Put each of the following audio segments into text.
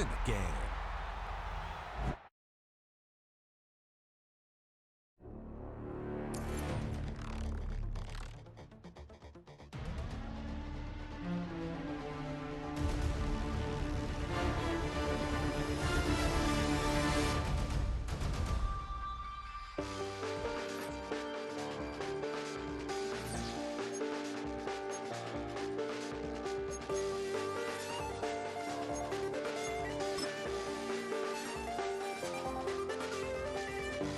in the game.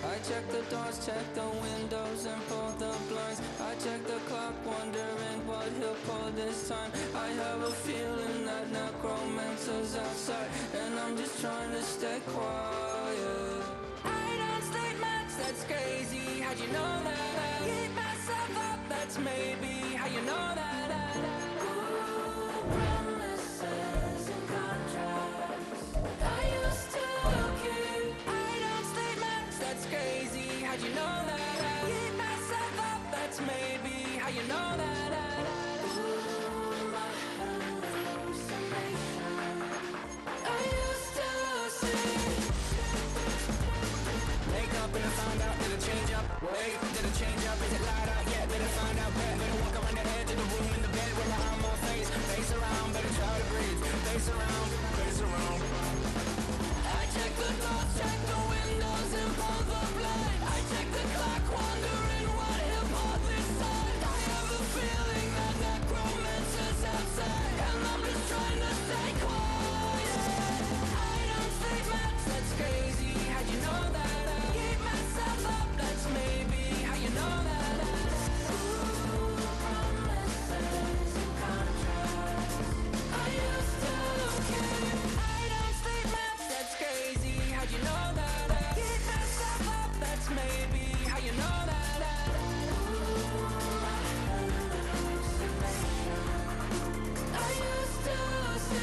I check the doors, check the windows, and pull the blinds. I check the clock, wondering what he'll pull this time. I have a feeling that necromancer's outside, and I'm just trying to stay quiet. I don't sleep much, that's crazy. How'd you know that? I keep myself up, that's maybe how you know that. Ooh, promises and contracts. I used to keep. I don't sleep much, that's crazy. How'd you know that? I keep myself up, that's maybe how you know that. Ooh, my hallucination. I used to see. Wake up and I found out, did it change up? Wait, did it change up? Is it light out? Yeah, did it find out? Better walk around the edge of the room in the bed with my arm on my face. Face around, better try to breathe. Face around, face around. I check the doors, check the windows, and pull the blind. I check the clock, wondering what he'll pull this time. I have a feeling that necromancer's outside, and I'm just trying to stay quiet. I don't sleep much, that's crazy. How'd you know that? I keep myself up, that's maybe how you know that. Ooh, promises and contracts. I used to keep. I don't sleep much, that's crazy. How'd you know that? I keep myself up, that's maybe how you know that. Ooh, my hallucination. I used to see.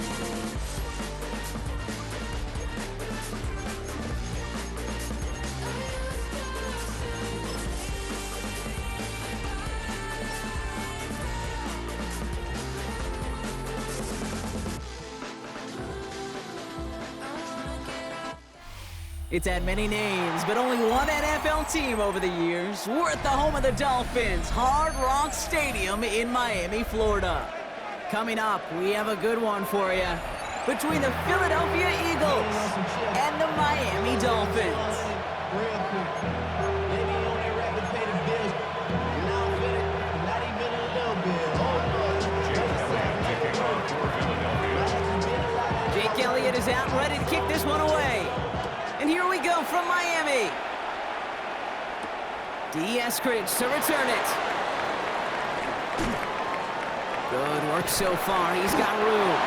It's had many names, but only one NFL team over the years. We're at the home of the Dolphins, Hard Rock Stadium in Miami, Florida. Coming up, we have a good one for you. Between the Philadelphia Eagles and the Miami Dolphins. Real quick. Maybe you only record pay the bills. And now I'm feeling not even a little bit. Jake Elliott is out ready to kick this one away. And here we go from Miami. D. Eskridge to return it. Good work so far. He's got room.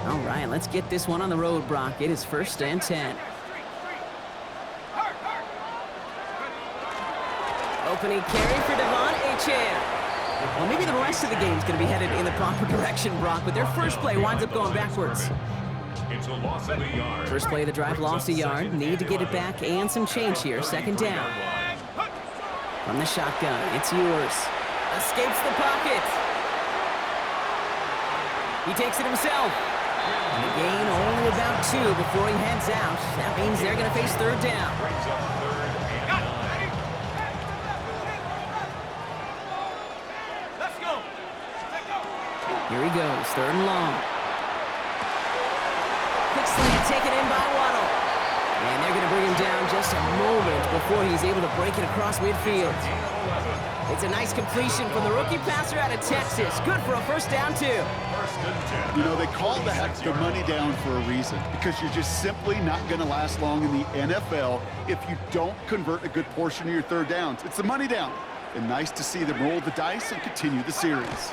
All right, let's get this one on the road, Brock. It is 1st and 10. Opening carry for Devon Achane. Well, maybe the rest of the game's going to be headed in the proper direction, Brock, but their first play winds up going backwards. It's a loss of a yard. First play of the drive, lost a yard. Need to get it back and some change here. 2nd down. From the shotgun, it's yours. Escapes the pocket. He takes it himself. And a gain only about 2 before he heads out. That means they're going to face 3rd down. Brings up 3rd and 9. Here he goes, 3rd and long. Quick slant taken in by Waddle. And they're going to bring him down just a moment before he's able to break it across midfield. It's a nice completion from the rookie passer out of Texas. Good for a 1st down, too. 1st and 10. You know, they call the money down for a reason, because you're just simply not going to last long in the NFL if you don't convert a good portion of your 3rd downs. It's the money down. And nice to see them roll the dice and continue the series.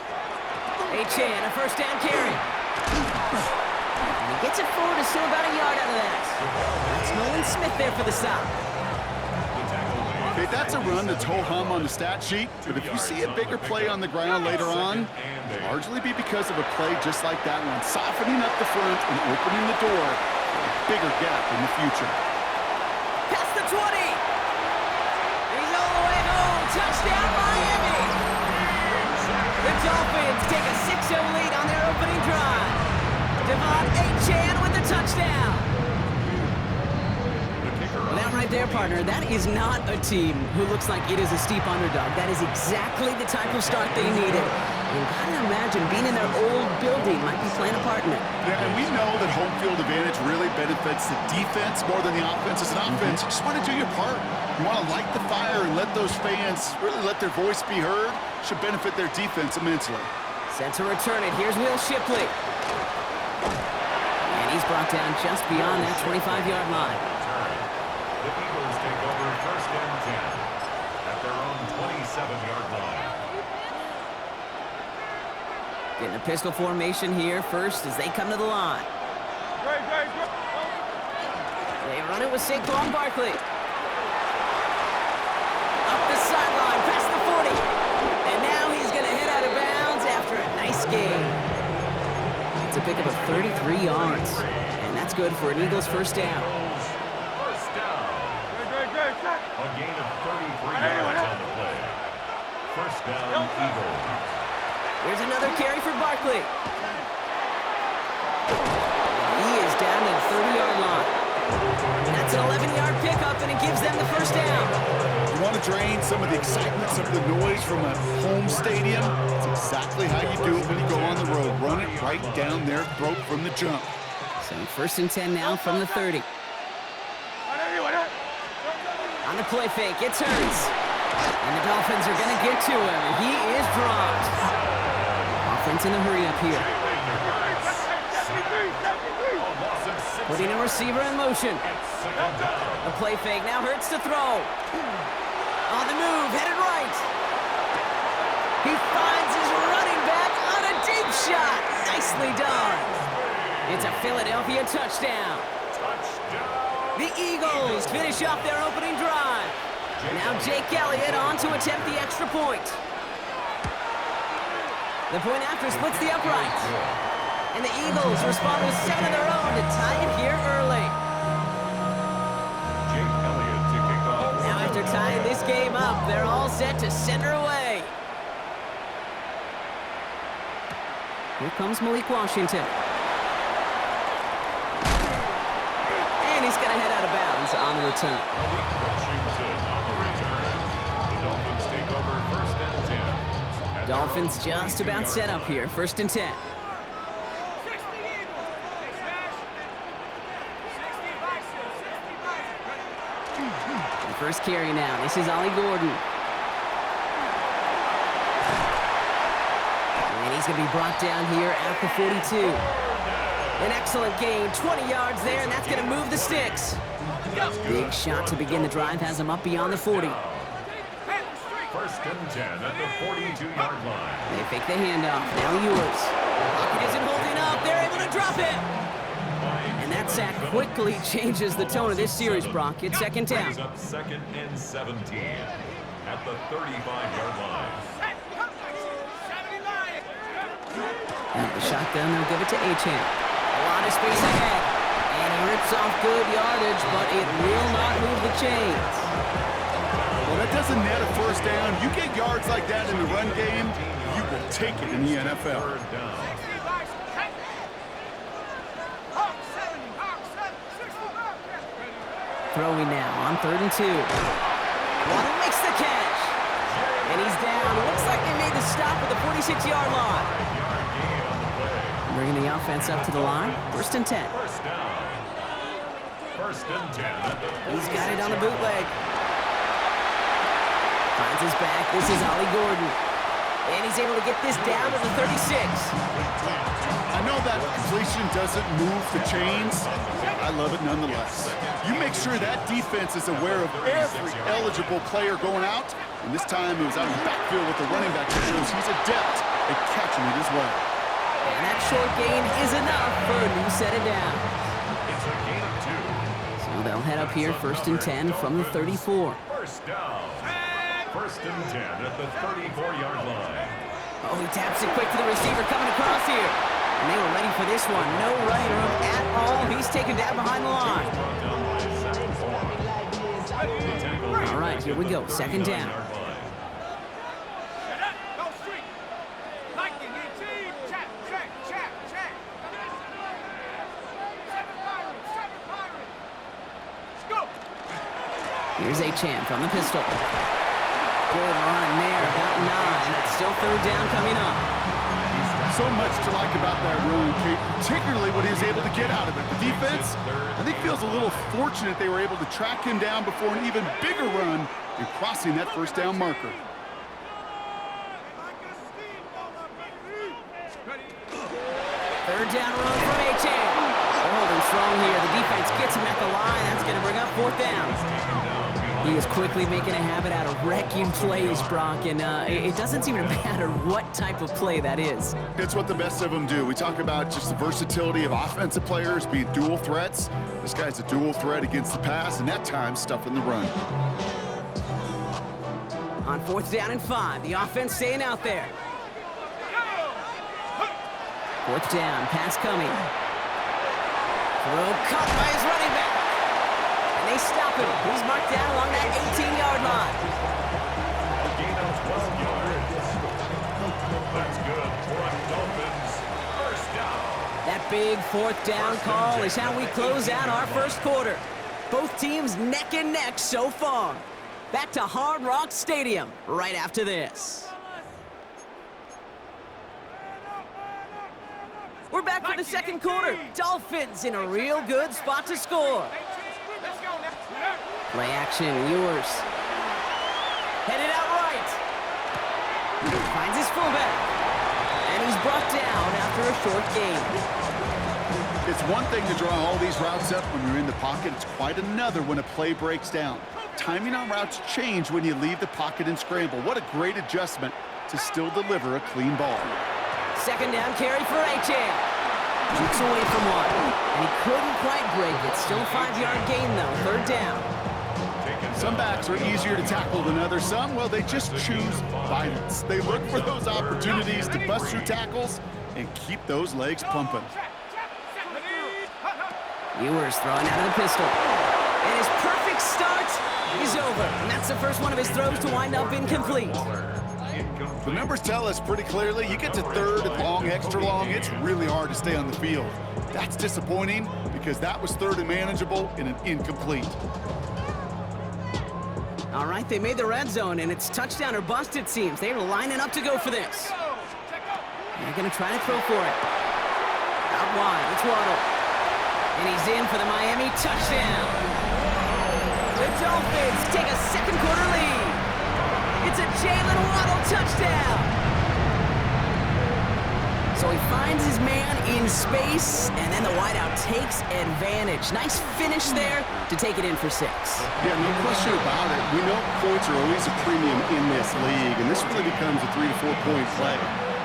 Achane, a 1st down carry. And he gets it forward to still about a yard out of that. That's Nolan Smith there for the stop. Okay, that's a run that's ho-hum on the stat sheet, but if you see a bigger play on the ground later on, it'll largely be because of a play just like that one, softening up the front and opening the door for a bigger gap in the future. Past the the 20. He's all the way home. Touchdown, Miami. The Dolphins take a 6-0 lead on their opening drive. Devon Achane with the touchdown. Well, that right there, partner, that is not a team who looks like it is a steep underdog. That is exactly the type of start they needed. You've got to imagine being in their old building might be playing a part in it. Yeah, and we know that home field advantage really benefits the defense more than the offense. As an offense, you just want to do your part. You want to light the fire and let those fans really let their voice be heard. Should benefit their defense immensely. Set to return it. Here's Will Shipley. And he's brought down just beyond that 25-yard line. The Eagles take over 1st and 10 at their own 27-yard line. Getting a pistol formation here first as they come to the line. They run it with Saquon Barkley. Up the sideline, past the 40. And now he's going to head out of bounds after a nice gain. It's a pickup of 33 yards. And that's good for an Eagles first down. First down. A gain of 33 yards on the play. First down, Eagles. Here's another carry for Barkley. He is down to the 30-yard line. And that's an 11-yard pickup, and it gives them the first down. You want to drain some of the excitement, some of the noise from a home stadium? It's exactly how you do it when you go on the road. Run it right down their throat from the jump. So 1st and 10 now from the 30. On the play fake, it turns. And the Dolphins are going to get to him. He is dropped. Offense in the hurry up here. Putting a receiver in motion. A play fake now hurts to throw. On the move, headed right. He finds his running back on a deep shot. Nicely done. It's a Philadelphia touchdown. The Eagles finish off their opening drive. Now Jake Elliott on to attempt the extra point. The point after splits the upright. And the Eagles respond with 7 of their own to tie it here early. Jake Elliott to kick off. Now after tying this game up, they're all set to center away. Here comes Malik Washington. And he's going to head out of bounds on the return. Malik Washington on the return. The Dolphins take over 1st and 10. Dolphins just about set up here. 1st and 10. The first carry now. This is Ollie Gordon. And he's going to be brought down here at the 42. An excellent gain. 20 yards there, and that's going to move the sticks. Big shot to begin the drive has him up beyond the 40. 1st and 10 at the 42-yard line. They fake the handoff. Now Ewers. Pocket isn't holding up. They're able to drop it. And that sack quickly changes the tone of this series, Brock. It's 2nd down. Brings up 2nd and 17 at the 35-yard line. Now the shotgun, they'll give it to Achane. A lot of space ahead. And he rips off good yardage, but it will not move the chains. Well, that doesn't net a first down. You get yards like that in the run game, you will take it in the NFL. 3rd down. Throwing now on 3rd and 2. Waddle makes the catch. And he's down. Looks like they made the stop at the 46-yard line. Bringing the offense up to the line. 1st and 10. First down. 1st and 10 at the 46. He's got it on the bootleg. Finds his back. This is Ollie Gordon. And he's able to get this down to the 36. I know that completion doesn't move the chains. I love it nonetheless. You make sure that defense is aware of every eligible player going out. And this time it was out of the backfield with the running back that shows he's adept at catching it as well. And that short gain is enough for a new set of downs. It's a gain of 2. So they'll head up here 1st and 10 from the 34. First down. 1st and 10 at the 34-yard line. Oh, he taps it quick to the receiver coming across here. And they were ready for this one. No running room at all. He's taken down behind the line. Brought down by 7-4. All right, here we go. Second down. Here's Achane from the pistol. Good run there, about 9. Still third down coming up. So much to like about that run, Kate, particularly what he was able to get out of it. The defense, I think, feels a little fortunate they were able to track him down before an even bigger run and crossing that first down marker. Third down run from Achane. They're holding strong here. The defense gets him at the line. That's going to bring up fourth down. He is quickly making a habit out of wrecking plays, Brock, and it doesn't seem to matter what type of play that is. It's what the best of them do. We talk about just the versatility of offensive players being dual threats. This guy's a dual threat against the pass, and at times stuffing the run. On fourth down and 5, the offense staying out there. Fourth down, pass coming. Throw caught by his running back. And they stop him. He's marked down along that 18-yard line. A gain of 12 yards. That's good. Dolphins, first down. That big fourth down call is how we close out our first quarter. Both teams neck and neck so far. Back to Hard Rock Stadium right after this. We're back for the second quarter. Dolphins in a real good spot to score. Play action, Ewers. Headed out right. Finds his fullback. And he's brought down after a short gain. It's one thing to draw all these routes up when you're in the pocket. It's quite another when a play breaks down. Timing on routes change when you leave the pocket and scramble. What a great adjustment to still deliver a clean ball. Second down carry for Achane. Jukes away from one. And he couldn't quite break it. Still a 5-yard gain, though. Third down. Some backs are easier to tackle than others. Some, well, they just choose violence. They look for those opportunities to bust through tackles and keep those legs pumping. Ewers throwing out of the pistol. And his perfect start is over. And that's the first one of his throws to wind up incomplete. The numbers tell us pretty clearly, you get to third and long, extra long, it's really hard to stay on the field. That's disappointing because that was third and manageable in an incomplete. All right, they made the red zone, and it's touchdown or bust, it seems. They were lining up to go for this. They're going to try to throw for it. Out wide, it's Waddle. And he's in for the Miami touchdown. The Dolphins take a second quarter lead. It's a Jalen Waddle touchdown. So he finds his man in space, and then the wideout takes advantage. Nice finish there to take it in for 6. Yeah, no question about it. We know points are always a premium in this league, and this really becomes a 3 to 4 point play.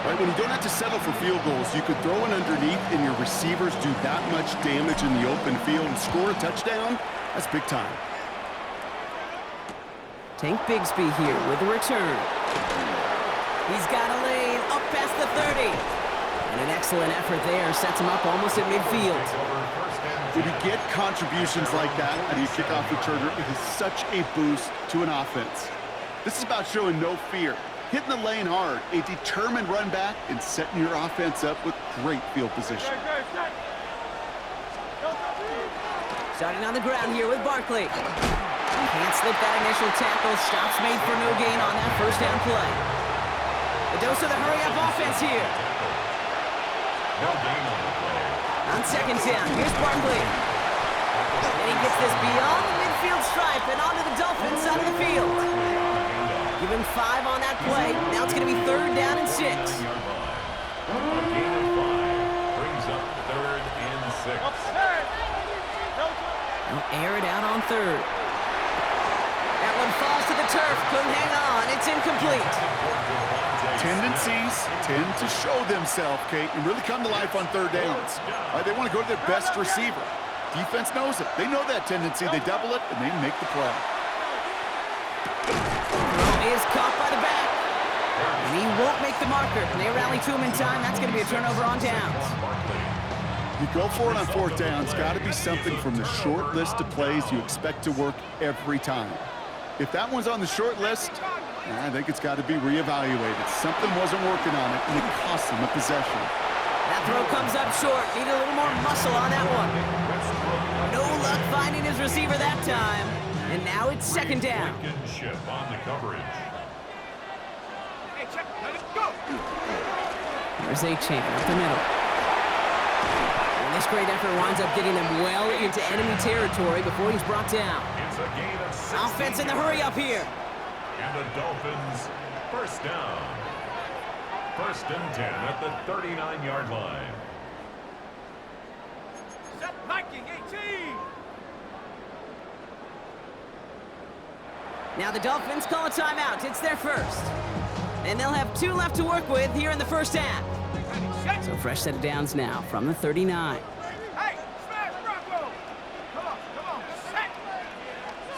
Right? When you don't have to settle for field goals, you could throw it underneath, and your receivers do that much damage in the open field and score a touchdown. That's big time. Tank Bigsby here with a return. He's got a lane up past the 30. And an excellent effort there sets him up almost at midfield. When you get contributions like that out of your kickoff returner, it is such a boost to an offense. This is about showing no fear, hitting the lane hard, a determined run back, and setting your offense up with great field position. Starting on the ground here with Barkley. Can't slip that initial tackle. Stops made for no gain on that first down play. The dose of the hurry-up offense here. No gain on the play. On second down, here's Barkley. And he gets this beyond the midfield stripe and onto the Dolphins side of the field. Give him 5 on that play. Now it's going to be third down and 6. A gain of 5 brings up third and 6. They'll air it out on third. That one falls to the turf. Couldn't hang on. It's incomplete. Tendencies tend to show themselves, Kate, and really come to life on third downs. Right, they want to go to their best receiver. Defense knows it. They know that tendency. They double it, and they make the play. He is caught by the back. And he won't make the marker. And they rally to him in time. That's going to be a turnover on downs. You go for it on fourth down. It's got to be something from the short list of plays you expect to work every time. If that one's on the short list, I think it's got to be reevaluated. Something wasn't working on it, and it cost them a possession. That throw comes up short. Need a little more muscle on that one. No luck finding his receiver that time. And now it's second down. Blankenship on the coverage. There's A-Chain up the middle. And this great effort winds up getting them well into enemy territory before he's brought down. It's a gain of 16 Offense in the hurry up here. And the Dolphins first down. First and 10 at the 39-yard line. Set Viking 18. Now the Dolphins call a timeout. It's their first. And they'll have 2 left to work with here in the first half. So fresh set of downs now from the 39. Hey, smash Rockwell. Come on, set.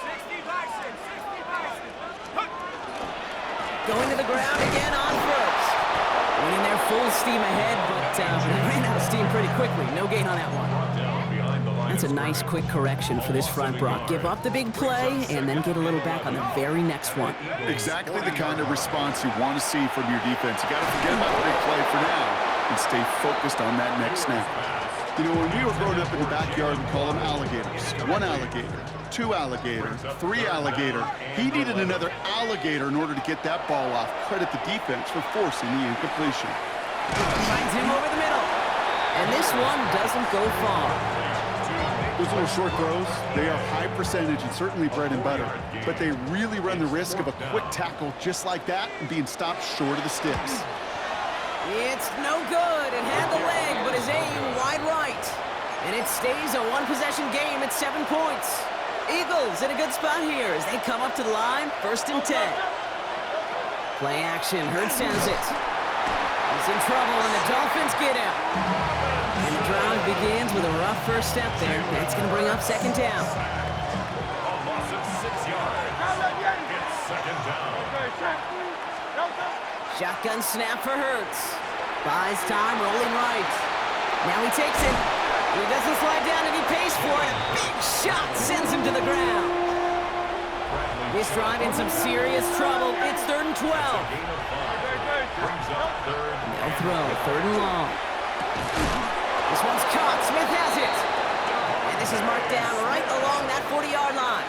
60 Bison, 60 Bison. Hook. Going to the ground again on first. Winning their full steam ahead, but they ran out of steam pretty quickly. No gain on that one. Brought down behind the line. That's a nice quick correction for this front, Brock. Give up the big play and then get a little back on the very next one. Exactly the kind of response you want to see from your defense. You got to forget about the big play for now and stay focused on that next snap. You know, when we were growing up in the backyard, we call them alligators. 1 alligator, 2 alligator, 3 alligator. He needed another alligator in order to get that ball off. Credit the defense for forcing the incompletion. Finds him over the middle. And this one doesn't go far. Those little short throws, they are high percentage and certainly bread and butter, but they really run the risk of a quick tackle just like that and being stopped short of the sticks. It's no good. It had the leg, but his aim wide right. And it stays a 1-possession game at 7 points. Eagles in a good spot here as they come up to the line, first and 10. Play action, Hurts sends it. He's in trouble, and the Dolphins get him. And the drive begins with a rough first step there. That's going to bring up second down. A loss of 6 yards. It's second down. Shotgun snap for Hurts. Buys time, rolling right. Now he takes it. He doesn't slide down and he pays for it. A big shot sends him to the ground. This drive in some serious trouble. It's 3rd and 12. Gain of 5. Brings up third. They'll throw, 3rd and long. This one's caught. Smith has it. And this is marked down right along that 40-yard line.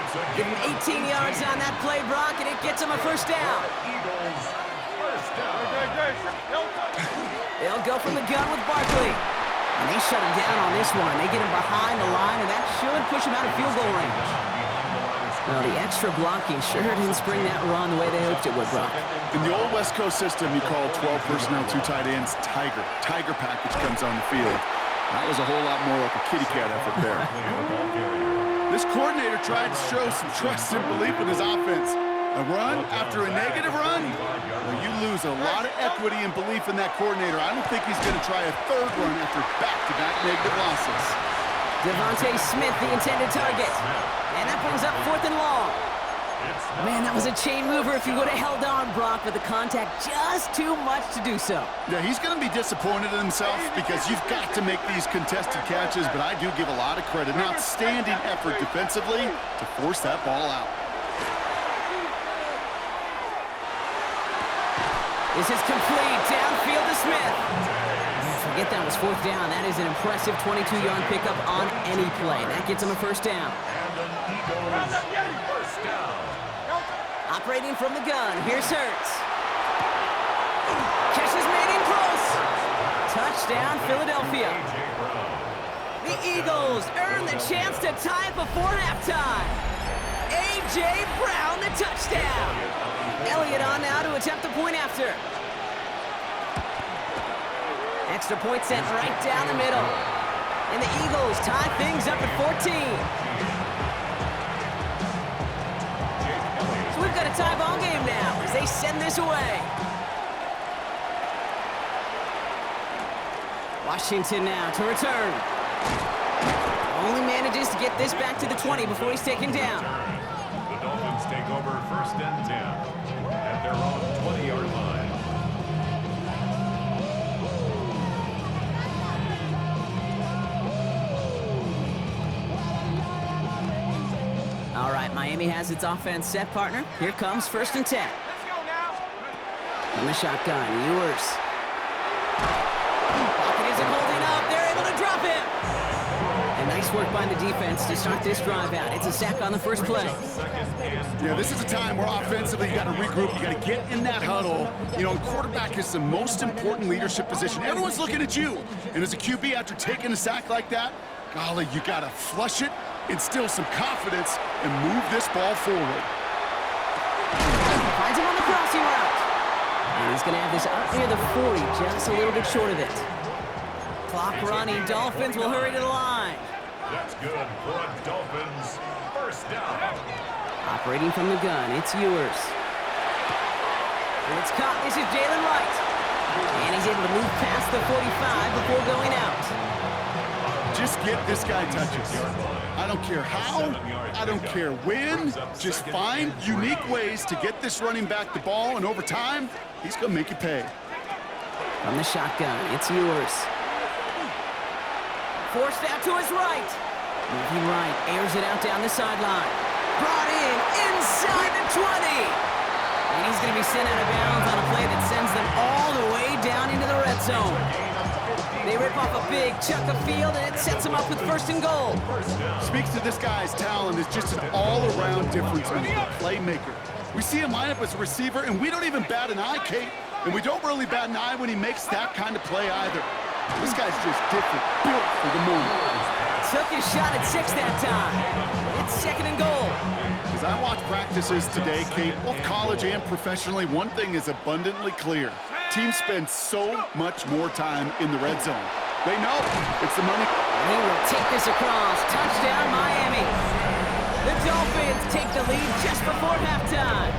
It's a Give him 18 yards on that play, Brock, and it gets him a first down. Eagles first down. They'll go from the gun with Barkley. And they shut him down on this one. They get him behind the line, and that should push him out of field goal range. Well, the extra blocking sure didn't spring that run the way they hoped it would, Brock. In the old West Coast system, you call 12 personnel, 2 tight ends, Tiger. Tiger package comes on the field. That was a whole lot more like a kitty cat effort there. This coordinator tried to show some trust and belief in his offense. A run after a negative run? Well, you lose a lot of equity and belief in that coordinator. I don't think he's going to try a 3rd run after back-to-back negative losses. Devontae Smith, the intended target. And that brings up 4th and long. Man, that was a chain mover if he would have held on, Brock, but the contact just too much to do so. Yeah, he's going to be disappointed in himself because you've got to make these contested catches, but I do give a lot of credit. An outstanding effort defensively to force that ball out. This is complete. Downfield to Smith. Forget that was 4th down. That is an impressive 22-yard pickup on any play. That gets him a first down. And an Eagles first down. Operating from the gun. Here's Hurts. Catch is made in close. Touchdown, Philadelphia. The Eagles earn the chance to tie it before halftime. A.J. Brown, the touchdown. Elliott on now to attempt the point after. Extra point sent right down the middle. And the Eagles tie things up at 14. So we've got a tie ball game now as they send this away. Washington now to return. Only manages to get this back to the 20 before he's taken down. The Dolphins take over first and 10 at their own 20-yard line. Miami has its offense set, partner. Here comes 1st and 10. Let's go now. From the shotgun, Ewers. Pocket isn't holding up. They're able to drop him. And nice work by the defense to start this drive out. It's a sack on the first play. Yeah, this is a time where offensively you got to regroup. You got to get in that huddle. You know, quarterback is the most important leadership position. Everyone's looking at you. And as a QB, after taking a sack like that, golly, you got to flush it, instill some confidence, and move this ball forward. Finds him on the crossing route. And he's going to have this up near the 40, just a little bit short of it. Clock running. Dolphins will hurry to the line. That's good for the Dolphins. First down. Operating from the gun, it's Ewers. And it's caught. This is Jalen Wright. And he's able to move past the 45 before going out. Just get this guy touches. I don't care how, I don't care when. Just find unique ways to get this running back the ball, and over time, he's going to make you pay. From the shotgun, it's Ewers. Forced out to his right. Moving right, airs it out down the sideline. Brought in inside the 20. And he's going to be sent out of bounds on a play that sends them all the way down into the red zone. They rip off a big chunk of field, and it sets them up with 1st and goal. Speaks to this guy's talent as just an all-around difference maker, playmaker. We see him line up as a receiver, and we don't even bat an eye, Kate. And we don't really bat an eye when he makes that kind of play either. This guy's just different, built for the moment. Took his shot at 6 that time. It's 2nd and goal. As I watch practices today, Kate, both college and professionally, one thing is abundantly clear. Teams spend so much more time in the red zone. They know it's the money. He will take this across. Touchdown, Miami. The Dolphins take the lead just before halftime.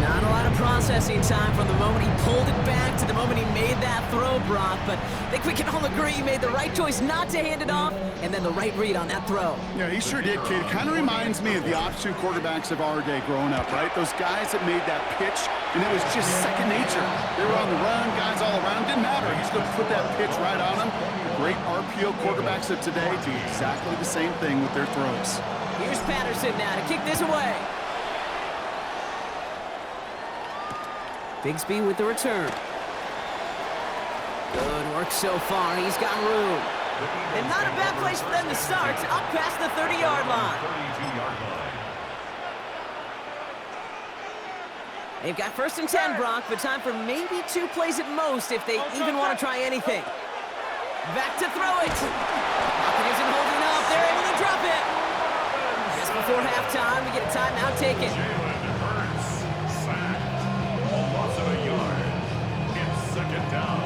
Not a lot of processing time from the moment he pulled it back to the moment he made that throw, Brock, but I think we can all agree he made the right choice not to hand it off, and then the right read on that throw. Yeah, he sure did, kid. It kind of reminds me of the option quarterbacks of our day growing up, right? Those guys that made that pitch, and it was just second nature. They were on the run, guys all around. Didn't matter. He's going to put that pitch right on them. The great RPO quarterbacks of today do exactly the same thing with their throws. Here's Patterson now to kick this away. Bigsby with the return. Good work so far. He's got room. And not a bad place for them to start. Up past the 30-yard line. 32-yard line. They've got 1st and 10, Brock, but time for maybe 2 plays at most if they even want to try anything. Back to throw it. Pocket isn't holding up. They're able to drop it. Just before halftime, we get a timeout taken. Jalen Hurts sacked. A loss of a yard. It's 2nd down.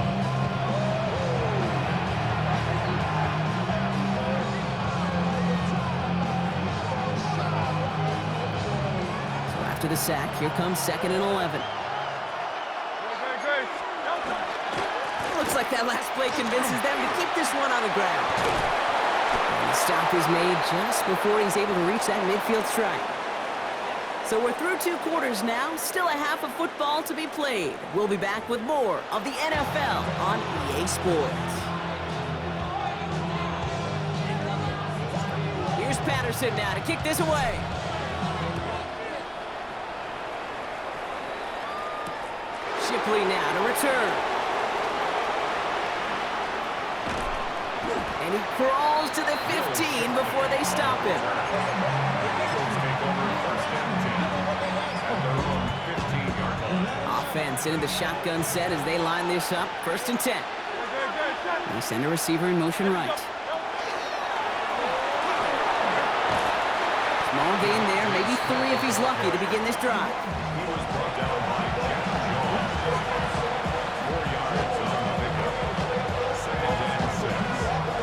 So after the sack, here comes 2nd and 11. Looks like that last play convinces them to keep this one on the ground. And the stop is made just before he's able to reach that midfield strike. So we're through 2 quarters now, still a half of football to be played. We'll be back with more of the NFL on EA Sports. Here's Patterson now to kick this away. Shipley now to return. And he crawls to the 15 before they stop him. Eagles take over 1st and 10 at their own 15-yard line. Offense into the shotgun set as they line this up. 1st and 10. They send a receiver in motion right. Small gain there, maybe 3 if he's lucky to begin this drive. He was brought down by Jack Jones. 4 yards on the pickup. 2nd and 6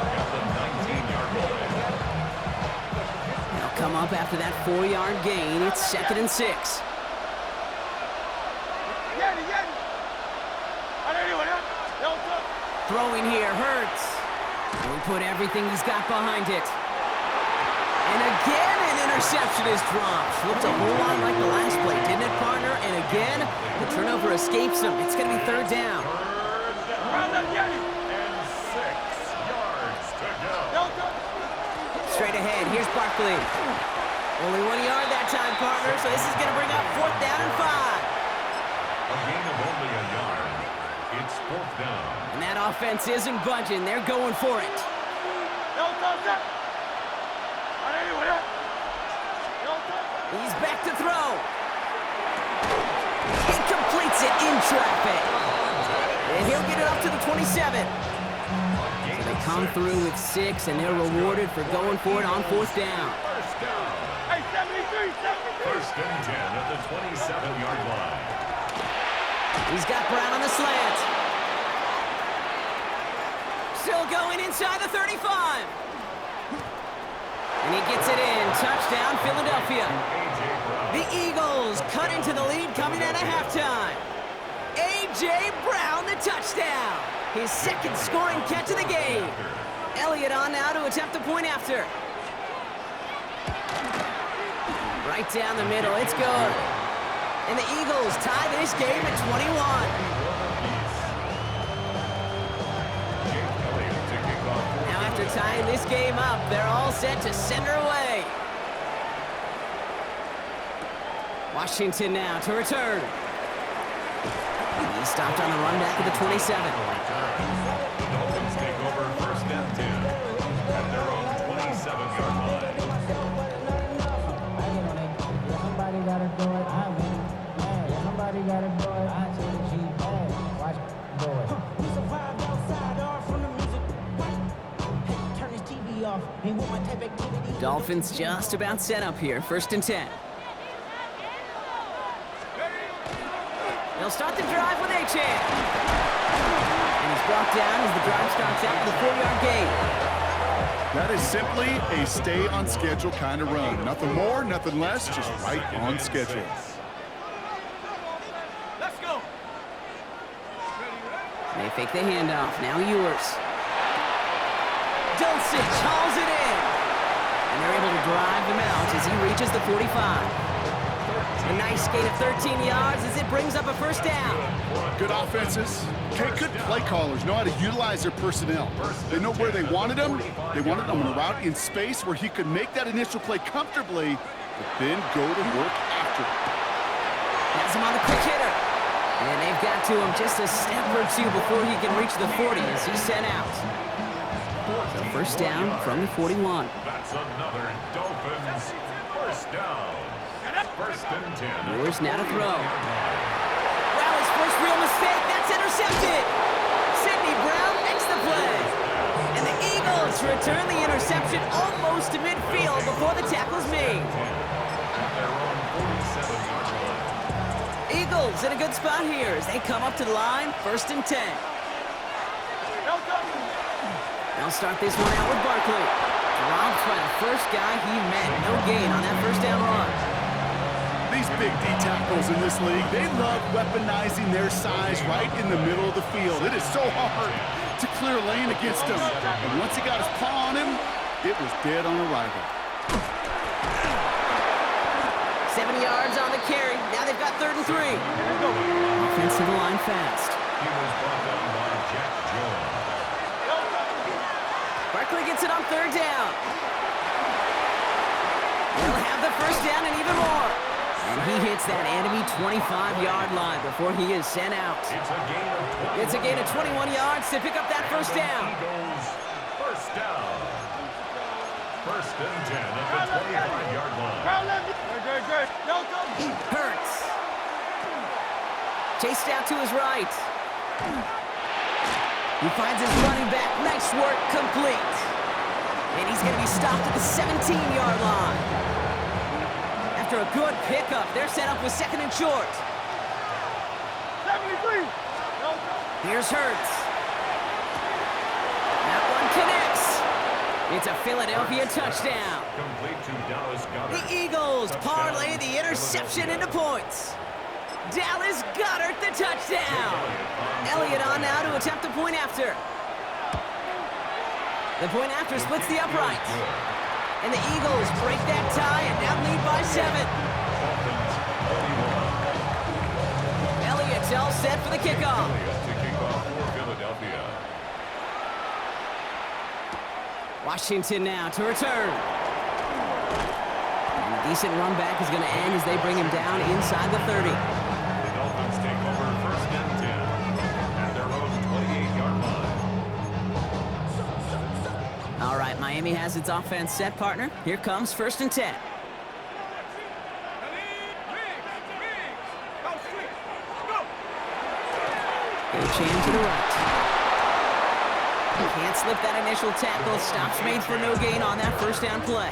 at the 19-yard line. They'll come up after that 4-yard gain. It's 2nd and 6. Throwing here hurts. He'll put everything he's got behind it. And again, an interception is dropped. Looked a whole lot like the last play, didn't it, partner? And again, the turnover escapes him. It's going to be 3rd down. And 6 yards to go. Straight ahead, it. Here's Barkley. Only 1 yard that time, partner, so this is going to bring up 4th down and 5. A gain of only a yard. It's 4th down. And that offense isn't budging. They're going for it. He's back to throw. He completes it in traffic. And he'll get it up to the 27. So they come through with 6, and they're rewarded for going for it on 4th down. First down. First and 10 at the 27-yard line. He's got Brown on the slant. Still going inside the 35. And he gets it in. Touchdown, Philadelphia. The Eagles cut into the lead coming out of halftime. A.J. Brown, the touchdown. His 2nd scoring catch of the game. Elliott on now to attempt the point after. Right down the middle. It's good. And the Eagles tie this game at 21. Now after tying this game up, they're all set to send her away. Washington now to return. He stopped on the run back at the 27. The Dolphins take over first and 10 at their own 27-yard line. Somebody gotta do it, I win. Hey, somebody gotta do it, I take the G. Hey, watch do it. We survived outside, all from the music. Hey, turn this TV off. Ain't with my type activity. Dolphins just about set up here. 1st and 10. They'll start the drive with Achane. And he's brought down as the drive starts out with a 4-yard gain. That is simply a stay-on-schedule kind of run. Nothing more, nothing less, just right on schedule. Let's go. They fake the handoff. Now Ewers. Dulcich hauls it in. And they're able to drive him out as he reaches the 45. A nice gain of 13 yards as it brings up a 1st down. Good offenses. Okay, good play callers know how to utilize their personnel. They know where they wanted him. They wanted him on a route in space where he could make that initial play comfortably, but then go to work after it. Has him on the quick hitter. And they've got to him just a step or 2 before he can reach the 40 as he's sent out. So 1st down from the 41. That's another Dolphins first down. First and 10. Ewers now to throw. Well, his first real mistake. That's intercepted. Sidney Brown makes the play. And the Eagles return the interception almost to midfield before the tackle's made. At their own 47-yard line. Eagles in a good spot here as they come up to the line. 1st and 10. They'll start this one out with Barkley. Dropped by the first guy he met. No gain on that 1st down run. These big D tackles in this league, they love weaponizing their size right in the middle of the field. It is so hard to clear lane against him. And once he got his paw on him, it was dead on arrival. 7 yards on the carry. Now they've got 3rd and 3. Offensive line fast. He was brought down by Jack Jones. Barkley gets it on 3rd down. He'll have the 1st down and even more. And he hits that enemy 25-yard line before he is sent out. It's a gain of 20. It's a gain of 21 yards to pick up that 1st down. Eagles first down. First and 10 at the 25-yard line. Hurts. Chased out to his right. He finds his running back. Nice work, complete. And he's going to be stopped at the 17-yard line. After a good pickup, they're set up with 2nd and short. 73. Here's Hurts. That one connects. It's a Philadelphia touchdown. Complete to Dallas Goedert. The Eagles parlay the interception into points. Dallas Goedert the touchdown. Elliott on now to attempt the point after. The point after splits the upright. And the Eagles break that tie and now lead by 7. Elliott's all set for the kickoff. To kick off for Philadelphia. Washington now to return. decent run back is going to end as they bring him down inside the 30. The Dolphins take over first and 10 at their own 28-yard line. All right, Miami has its offense set, partner. Here comes first and 10. Chan to the right. Can't slip that initial tackle. Stops made for no gain on that first down play.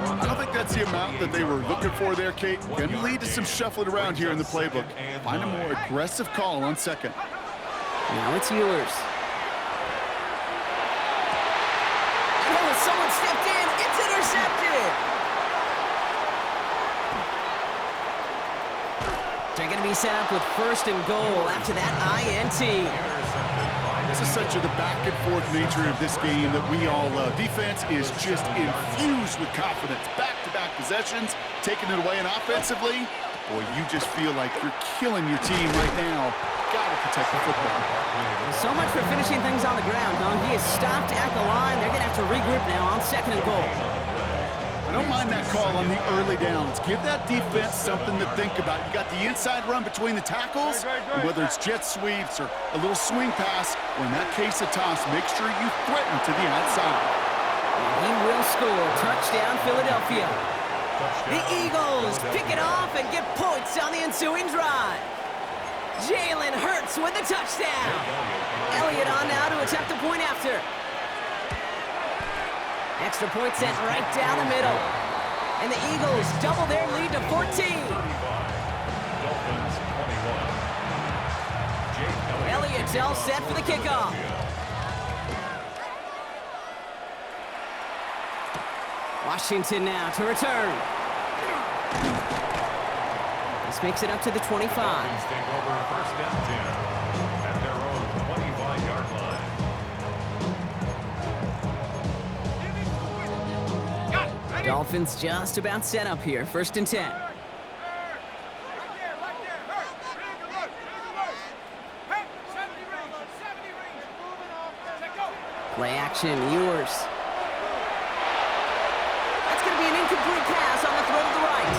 I don't think that's the amount that they were looking for there, Kate. Can lead to some shuffling around here in the playbook. Find a more aggressive call on second. Now it's Ewers. Oh, someone stepped in. It's intercepted. They're going to be set up with first and goal after that INT. This is such the back and forth nature of this game that we all love. Defense is just infused with confidence. Back-to-back possessions, taking it away, and offensively, boy, you just feel like you're killing your team right now. Got to protect the football. So much for finishing things on the ground, huh? He is stopped at the line. They're going to have to regroup now on second and goal. I don't mind that call on the early downs. Give that defense something to think about. You got the inside run between the tackles, and whether it's jet sweeps or a little swing pass, or in that case a toss, make sure you threaten to the outside. He will score. Touchdown, Philadelphia. The Eagles pick it off and get points on the ensuing drive. Jalen Hurts with the touchdown. Elliott on now to attempt the point after. Extra point sent right down the middle. And the Eagles double their lead to 14. Elliott's all set for the kickoff. Washington now to return. This makes it up to the 25. Take over first and 10 at their own 25-yard line. Dolphins just about set up here. First and 10. Play action, Ewers. That's going to be an incomplete pass on the throw to the right.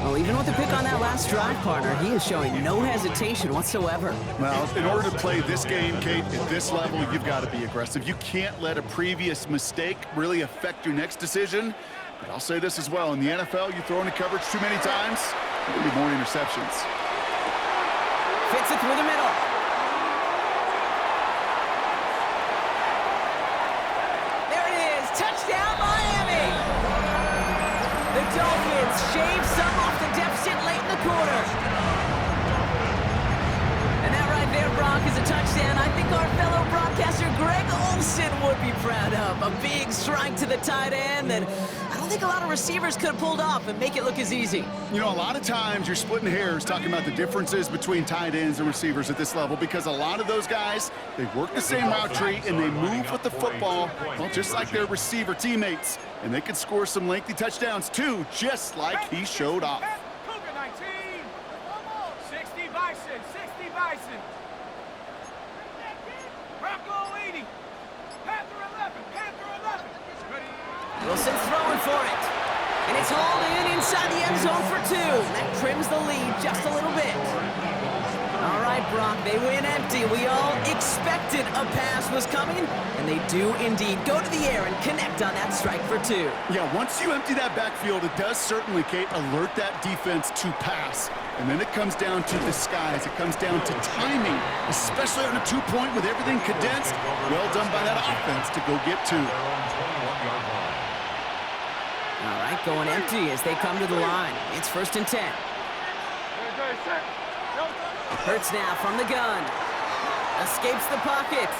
Well, even with the pick on that last drive, partner, he is showing no hesitation whatsoever. Well, in order to play this game, Kate, at this level, you've got to be aggressive. You can't let a previous mistake really affect your next decision. But I'll say this as well. In the NFL, you throw into coverage too many times, there'll be more interceptions. Fits it through the middle. There it is. Touchdown, Miami. The Dolphins shave some off the deficit late in the quarter. And that right there, Brock, is a touchdown I think our fellow broadcaster Greg Olsen would be proud of. A big strike to the tight end that I don't think a lot of receivers could have pulled off and make it look as easy. You know, a lot of times you're splitting hairs talking about the differences between tight ends and receivers at this level because a lot of those guys, they work the same route tree and they move with the football, well, just like their receiver teammates. And they can score some lengthy touchdowns too, just like he showed off. Cougar 19. 60 Bison. 60 Bison. Bronco 80. Panther 11. Panther 11. Ready? Wilson's throwing for it. And it's hauled in inside the end zone for 2. That trims the lead just a little bit. All right, Brock, they win empty. We all expected a pass was coming, and they do indeed go to the air and connect on that strike for 2. Yeah, once you empty that backfield, it does certainly, Kate, alert that defense to pass. And then it comes down to disguise. It comes down to timing, especially on a 2-point with everything condensed. Well done by that offense to go get 2. All right, going empty as they come to the line. It's first and 10. Hurts now from the gun. Escapes the pocket.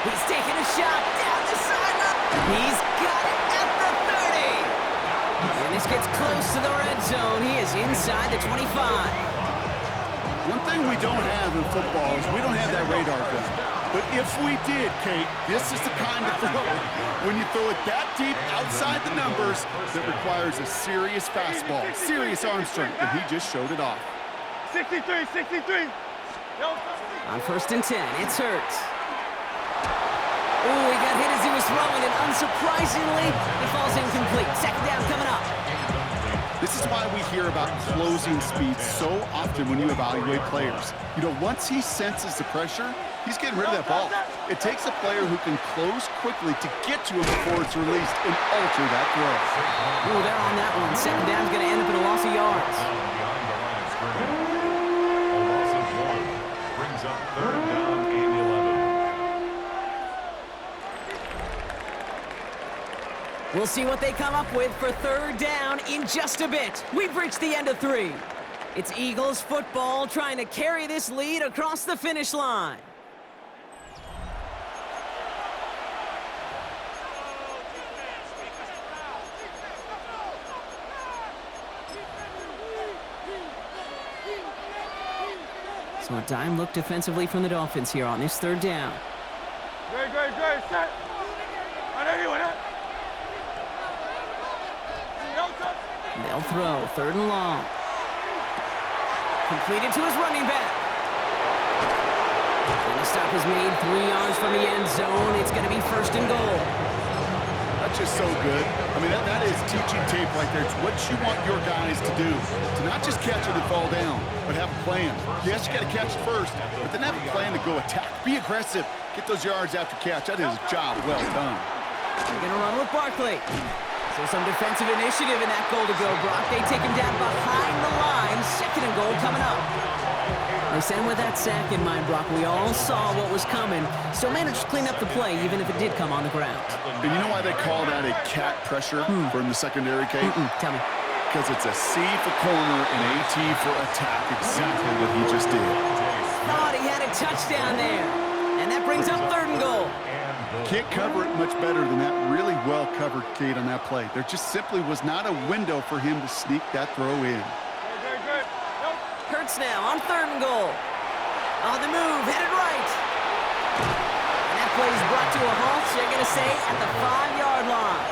He's taking a shot down the sideline. He's got it at the 30. And this gets close to the red zone. He is inside the 25. One thing we don't have in football is we don't have that radar gun. But if we did, Kate, this is the kind of throw, when you throw it that deep outside the numbers, that requires a serious fastball, serious arm strength, and he just showed it off. 63, 63. On 1st and 10, it's Hurts. Ooh, he got hit as he was throwing, and unsurprisingly, it falls incomplete. 2nd down coming up. This is why we hear about closing speed so often when you evaluate players. You know, once he senses the pressure, he's getting rid of that ball. It takes a player who can close quickly to get to him before it's released and alter that throw. Ooh, they're on that one. 2nd down's going to end up in a loss of yards. Beyond the line of scrimmage. A loss of 1 brings up 3rd down and 11. We'll see what they come up with for 3rd down in just a bit. We've reached the end of 3. It's Eagles football trying to carry this lead across the finish line. So a dime look defensively from the Dolphins here on this 3rd down. Great, set. I know you want it. They'll throw 3rd and long. Completed to his running back. And the stop is made 3 yards from the end zone. It's going to be 1st and goal. That's just so good. I mean, that is teaching tape right there. It's what you want your guys to do. To not just catch it and fall down, but have a plan. Yes, you got to catch it first, but then have a plan to go attack. Be aggressive. Get those yards after catch. That is a job well done. They're going to run with Barkley. So some defensive initiative in that goal to go, Brock. They take him down behind the line. 2nd and goal coming up. They sent him with that sack in mind, Brock. We all saw what was coming. Still managed to clean up the play, even if it did come on the ground. And you know why they call that a cat pressure from the secondary, Kate? Tell me. Because it's a C for corner and AT for attack. Exactly what he just did. Thought he had a touchdown there. And that brings up 3rd and goal. Can't cover it much better than that. Really well covered, Kate, on that play. There just simply was not a window for him to sneak that throw in. Good. Hurts now on 3rd and goal. On the move, headed right. And that play is brought to a halt, so you're going to say, at the 5-yard line.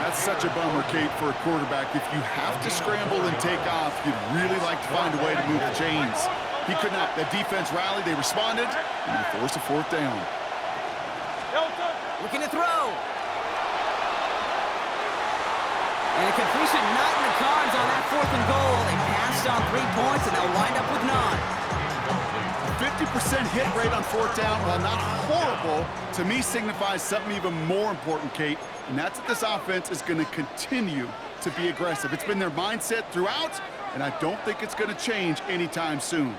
That's such a bummer, Kate, for a quarterback. If you have to scramble and take off, you'd really like to find a way to move the chains. He could not. That defense rallied, they responded, and they forced a 4th down. Looking to throw. And a completion not in the cards on that 4th and goal. They passed on 3 points, and they'll wind up with 9. 50% hit rate on 4th down, while not horrible, to me signifies something even more important, Kate, and that's that this offense is going to continue to be aggressive. It's been their mindset throughout, and I don't think it's going to change anytime soon.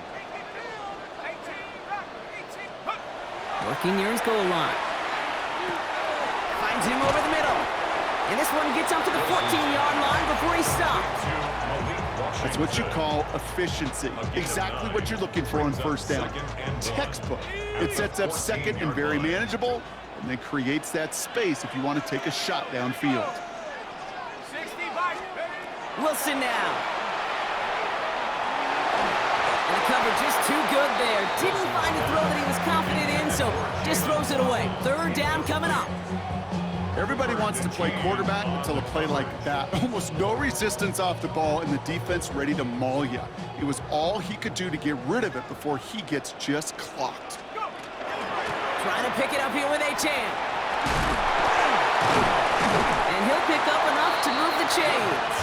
Working near his goal line. Finds him over the middle. And this one gets up to the 14-yard line before he stops. That's what you call efficiency. Exactly what you're looking for on 1st down. Textbook. It sets up 2nd and very manageable, and then creates that space if you want to take a shot downfield. 60 by Wilson now. And the cover just too good there. Didn't find a throw that he was confident in, so just throws it away. 3rd down coming up. Everybody wants to play quarterback until a play like that. Almost no resistance off the ball and the defense ready to maul you. It was all he could do to get rid of it before he gets just clocked. Trying to pick it up here with Achane. And he'll pick up enough to move the chains.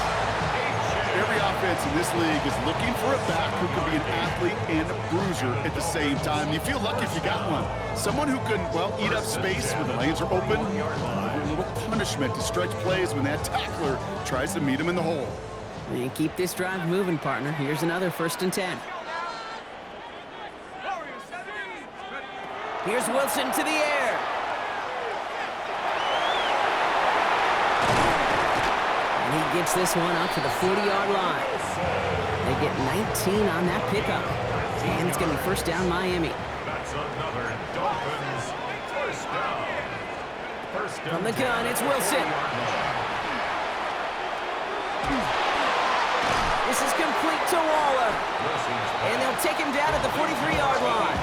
Every offense in this league is looking for a back who can be an athlete and a bruiser at the same time. You feel lucky if you got one. Someone who can, well, eat up space when the lanes are open. A little punishment to stretch plays when that tackler tries to meet him in the hole. And keep this drive moving, partner. Here's another 1st and 10. Here's Wilson to the air. And he gets this one up to the 40-yard line. They get 19 on that pickup. And it's going to be 1st down Miami. That's another Dolphins 1st down. From the gun, it's Wilson. This is complete to Waller. And they'll take him down at the 43-yard line.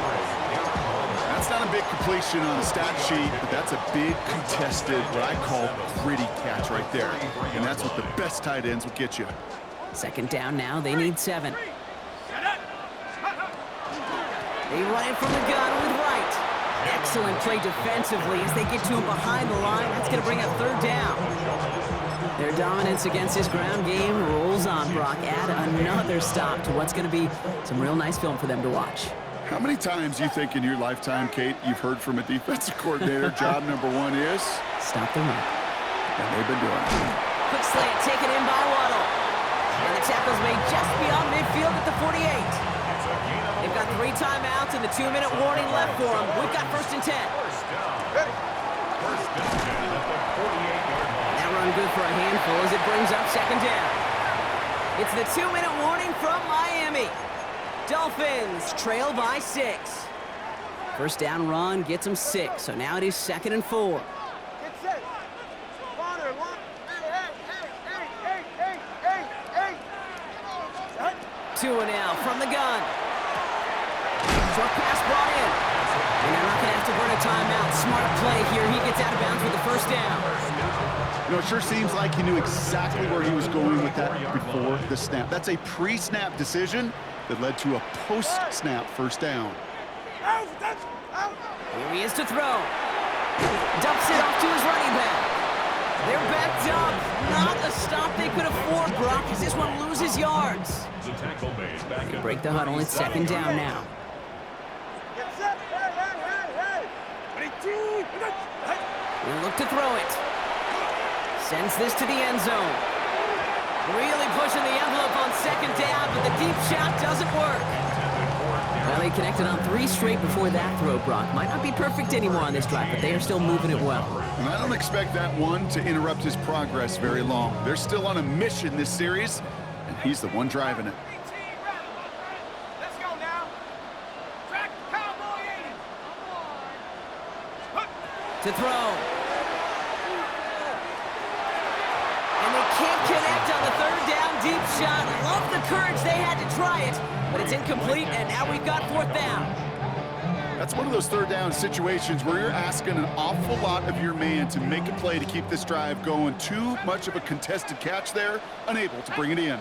That's not a big completion on the stat sheet, but that's a big contested, what I call gritty catch right there. And that's what the best tight ends will get you. 2nd down now, they need 7. They run it from the gun with Wright. Excellent play defensively as they get to him behind the line. That's going to bring up third down. Their dominance against this ground game rolls on, Brock. Add another stop to what's going to be some real nice film for them to watch. How many times you think in your lifetime, Kate, you've heard from a defensive coordinator, job number one is? Stop the run. And they've been doing it. Quick slant taken in by Waddle. And the tackle's made just beyond midfield at the 48. They've got 3 timeouts and the 2-minute warning left for them. We've got 1st and 10. First down. First and 10 at the 48-yard line. That run good for a handful as it brings up 2nd down. It's the 2-minute warning from Miami. Dolphins trail by 6. First down run gets them 6, so now it is 2nd and 4. Get set. Water, one. Hey. 2 now from the gun. Short pass brought in. And they're not going to have to burn a timeout. Smart play here. He gets out of bounds with the 1st down. You know, it sure seems like he knew exactly where he was going with that before the snap. That's a pre-snap decision that led to a post-snap 1st down. Here he is to throw. Dumps it off to his running back. They're backed up. Not a stop they could afford, Brock, as this one loses yards. The tackle made back at Break the huddle. It's 2nd down now. Get set. Hey. He'll look to throw it. Sends this to the end zone. Really pushing the envelope on 2nd down, but the deep shot doesn't work. Well, they connected on 3 straight before that throw, Brock. Might not be perfect anymore on this drive, but they are still moving it well. And I don't expect that one to interrupt his progress very long. They're still on a mission this series, and he's the one driving it. Let's go now. Track Cowboy 80. To throw. And they can't connect on the 3rd down deep shot. Love the courage they had to try it, but it's incomplete, and now we've got 4th down. That's one of those 3rd down situations where you're asking an awful lot of your man to make a play to keep this drive going. Too much of a contested catch there, unable to bring it in. 19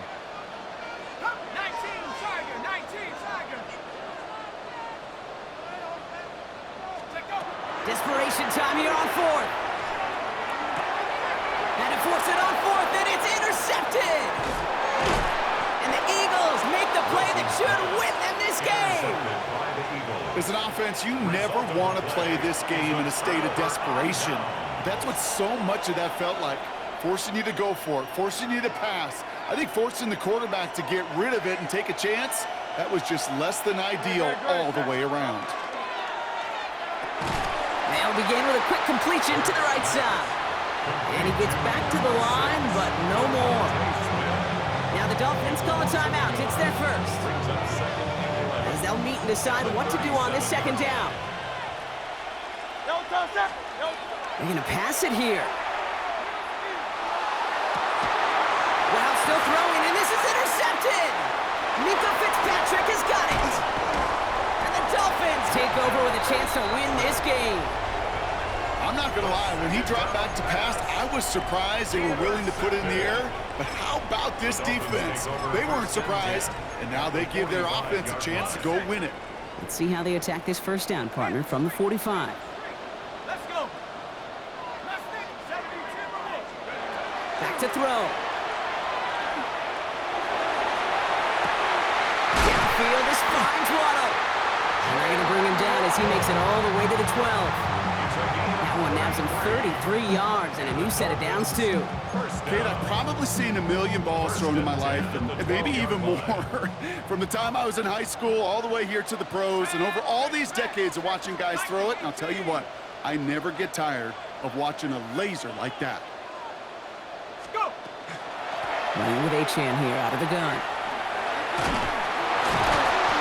Tiger. Let go. Desperation time here on 4th. And it forces it on 4th, and it's intercepted! And the Eagles make the play that should win them this game! As an offense, you never want to play this game in a state of desperation. That's what so much of that felt like. Forcing you to go for it, forcing you to pass. I think forcing the quarterback to get rid of it and take a chance, that was just less than ideal all the way around. They'll begin with a quick completion to the right side. And he gets back to the line, but no more. Now the Dolphins call a timeout. It's their first. As they'll meet and decide what to do on this 2nd down. They're going to pass it here. Wow, still throwing, and this is intercepted! Mika Fitzpatrick has got it! And the Dolphins take over with a chance to win this game. I'm not going to lie, when he dropped back to pass, I was surprised they were willing to put it in the air. But how about this defense? They weren't surprised, and now they give their offense a chance to go win it. Let's see how they attack this 1st down, partner, from the 45. Let's go. Last thing, 72 minutes. Back to throw. Downfield, this finds Waddle. And they're going to bring him down as he makes it all the way to the 12. That one nabs him 33 yards and a new set of downs, too. Kate, I've probably seen a million balls thrown in my life, and maybe even more. From the time I was in high school all the way here to the pros, and over all these decades of watching guys throw it, and I'll tell you what, I never get tired of watching a laser like that. Go. Running with Achane here out of the gun.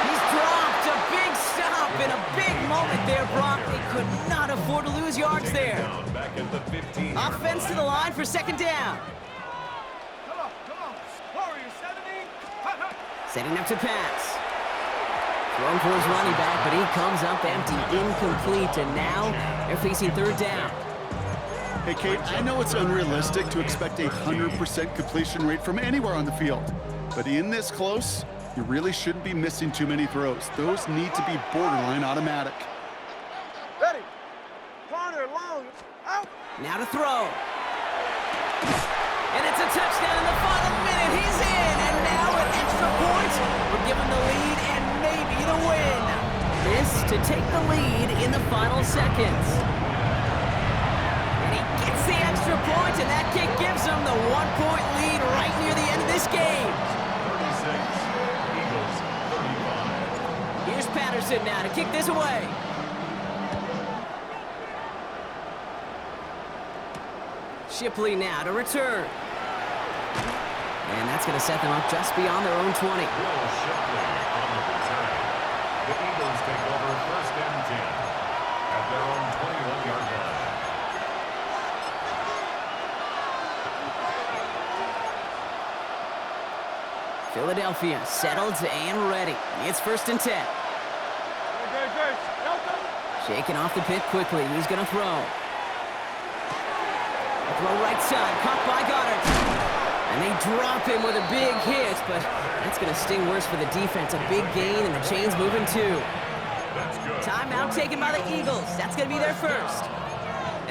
He's dropped a big stop in a big moment there, Brock. They could not afford to lose yards there. Back at the 15. Offense to the line for 2nd down. Come on. Warrior 70. Hut. Setting up to pass. Thrown for his running back, but he comes up empty, incomplete, and now they're facing 3rd down. Hey, Kate, I know it's unrealistic to expect a 100% completion rate from anywhere on the field. But in this close, You really shouldn't be missing too many throws. Those need to be borderline automatic. Ready. Corner, long. Out. Now to throw. And it's a touchdown in the final minute. He's in, and now an extra point will give him the lead and maybe the win. This to take the lead in the final seconds. And he gets the extra point, and that kick gives him the 1-point lead right near the end of this game. 36, Eagles 35. Here's Patterson now to kick this away. Shipley now to return. And that's going to set them up just beyond their own 20. Will Shipley on the return. The Eagles take over 1st and 10 at their own 21-yard line. Philadelphia settled and ready. It's 1st and 10. Shaking off the pit quickly. He's going to throw. Throw right side, caught by Goddard. And they drop him with a big hit, but that's going to sting worse for the defense. A big gain, and the chain's moving too. That's good. Timeout taken by the Eagles. That's going to be their first.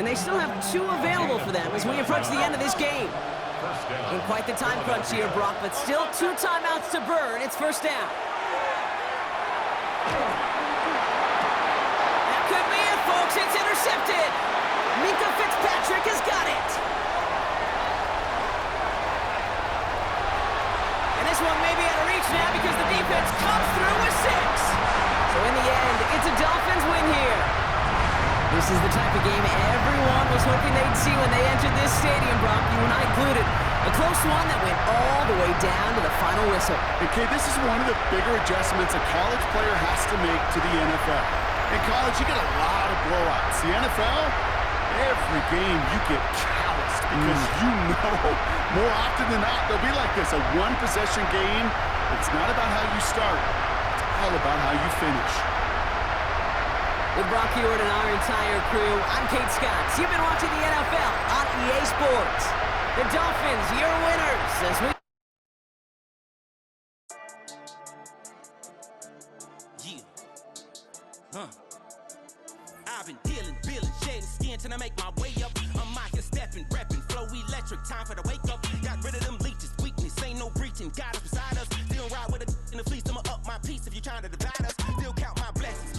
And they still have 2 available for them as we approach the end of this game. First down. In quite the time crunch here, Brock, but still 2 timeouts to burn. It's 1st down. That could be it, folks. It's intercepted. Minkah Fitzpatrick has got it. And this one may be out of reach now because the defense comes through with 6. So in the end, it's a Dolphins win here. This is the type of game everyone was hoping they'd see when they entered this stadium, Brock, you and I included. A close one that went all the way down to the final whistle. Okay, this is one of the bigger adjustments a college player has to make to the NFL. In college, you get a lot of blowouts. The NFL, every game you get calloused because you know more often than not they'll be like this, a one-possession game. It's not about how you start. It's all about how you finish. With Brock Huard and our entire crew, I'm Kate Scott. You've been watching the NFL on EA Sports. The Dolphins, your winners as we... I've been dealing, shedding skin till I make my way up. I'm out here stepping, repping, flow electric, time for the wake up. Got rid of them leeches, weakness, ain't no breaching. Got us beside us, still ride with a in the fleece. I'ma up my piece if you trying to divide us. Still count my blessings.